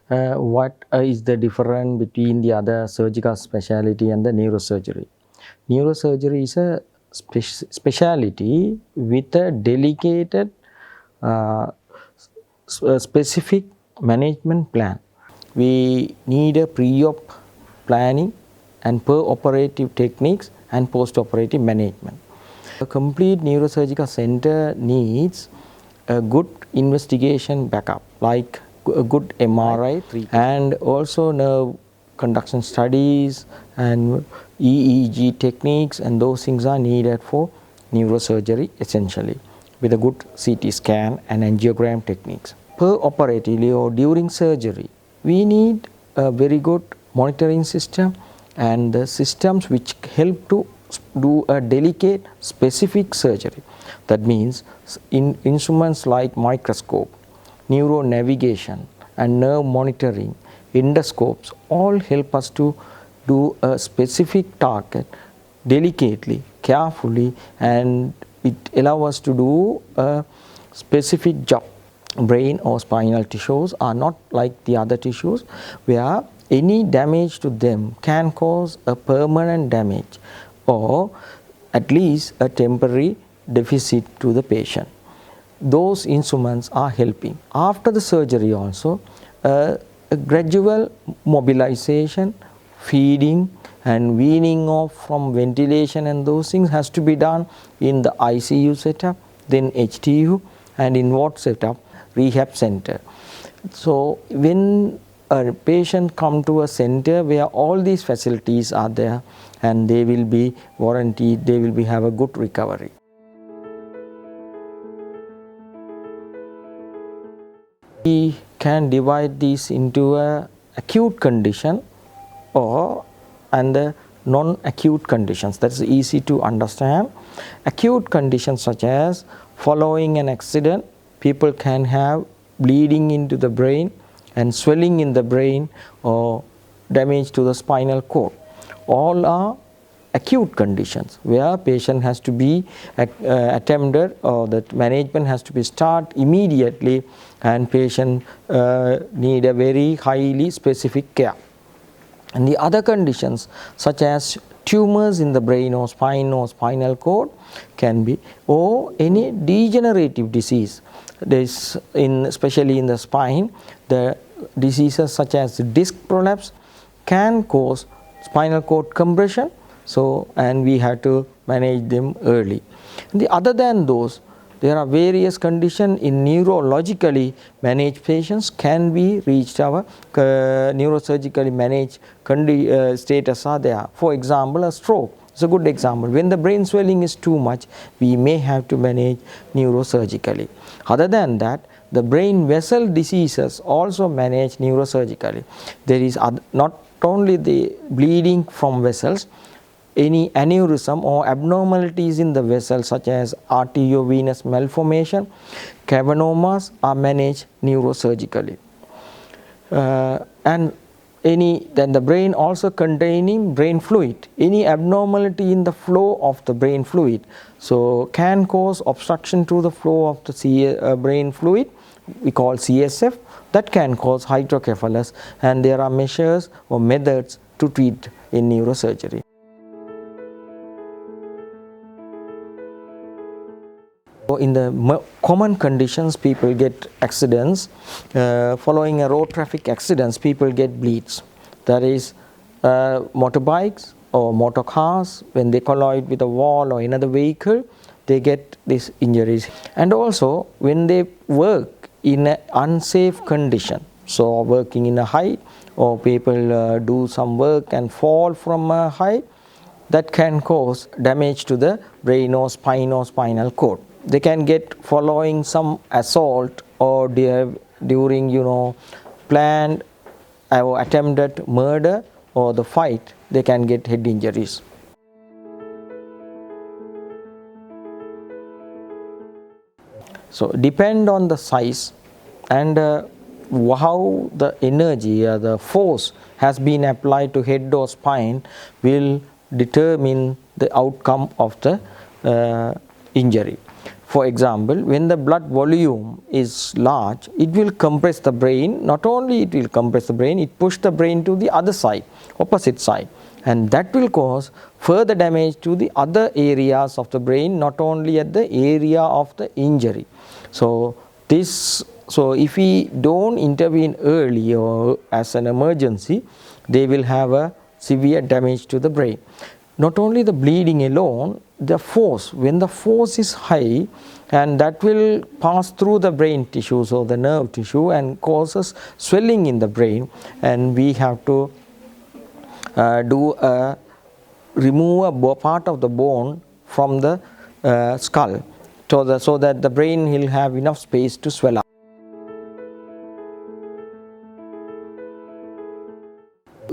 what is the difference between the other surgical specialty and the neurosurgery? Neurosurgery is a specialty with a dedicated specific management plan. We need a pre-op planning and per-operative techniques and post-operative management. A complete neurosurgical center needs a good investigation backup, like a good MRI and also nerve conduction studies and EEG techniques, and those things are needed for neurosurgery essentially, with a good CT scan and angiogram techniques. Per-operatively or during surgery, we need a very good monitoring system and the systems which help to do a delicate specific surgery. That means instruments like microscope, neuro navigation and nerve monitoring, endoscopes all help us to do a specific target delicately, carefully, and it allows us to do a specific job. Brain or spinal tissues are not like the other tissues where any damage to them can cause a permanent damage or at least a temporary deficit to the patient. Those instruments are helping. After the surgery also, a gradual mobilization, feeding and weaning off from ventilation and those things has to be done in the ICU setup, then HTU, and in ward setup, rehab center. So when a patient come to a center where all these facilities are there and they will be warranted, they will have a good recovery. We can divide these into a acute condition and the non-acute conditions. That's easy to understand. Acute conditions such as following an accident, people can have bleeding into the brain and swelling in the brain or damage to the spinal cord. All are acute conditions where patient has to be attended or that management has to be start immediately, and patient need a very highly specific care. And the other conditions such as tumors in the brain or spine or spinal cord can be, or any degenerative disease. There is especially in the spine, the diseases such as disc prolapse can cause spinal cord compression. So, and we have to manage them early. Other than those, there are various conditions in neurologically managed patients can be reached. Our neurosurgically managed status are there. For example, a stroke is a good example. When the brain swelling is too much, we may have to manage neurosurgically. Other than that, the brain vessel diseases also manage neurosurgically. There is not only the bleeding from vessels, any aneurysm or abnormalities in the vessel such as arteriovenous malformation, cavernomas are managed neurosurgically. And then the brain also containing brain fluid, any abnormality in the flow of the brain fluid, so can cause obstruction to the flow of the brain fluid, we call CSF, that can cause hydrocephalus, and there are measures or methods to treat in neurosurgery. In the common conditions, people get accidents. Following a road traffic accidents, people get bleeds. That is, motorbikes or motor cars, when they collide with a wall or another vehicle, they get these injuries. And also, when they work in an unsafe condition, so working in a height, or people do some work and fall from a height, that can cause damage to the brain or spine or spinal cord. They can get following some assault or during planned or attempted murder or the fight, they can get head injuries. So depend on the size and how the energy or the force has been applied to head or spine will determine the outcome of the injury. For example, when the blood volume is large, it will compress the brain. Not only it will compress the brain, it pushes the brain to the other side, opposite side, and that will cause further damage to the other areas of the brain, not only at the area of the injury. So if we don't intervene early or as an emergency, they will have a severe damage to the brain. Not only the bleeding alone, the force, when the force is high, and that will pass through the brain tissues or the nerve tissue and causes swelling in the brain, and we have to remove a part of the bone from the skull so that the brain will have enough space to swell up.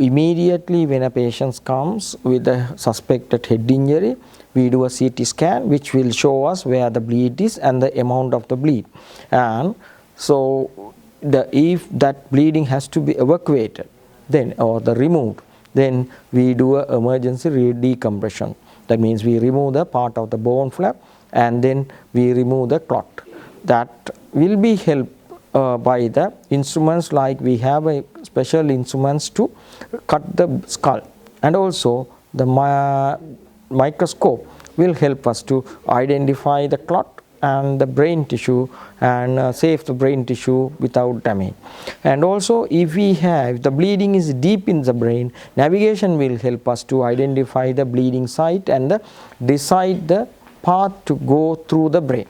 Immediately when a patient comes with a suspected head injury, we do a CT scan which will show us where the bleed is and the amount of the bleed. And so if that bleeding has to be evacuated then or removed, then we do an emergency decompression. That means we remove the part of the bone flap and then we remove the clot. That will be helped by the instruments, like we have a special instruments to cut the skull, and also the microscope will help us to identify the clot and the brain tissue and save the brain tissue without damage. And also if the bleeding is deep in the brain, navigation will help us to identify the bleeding site and decide the path to go through the brain.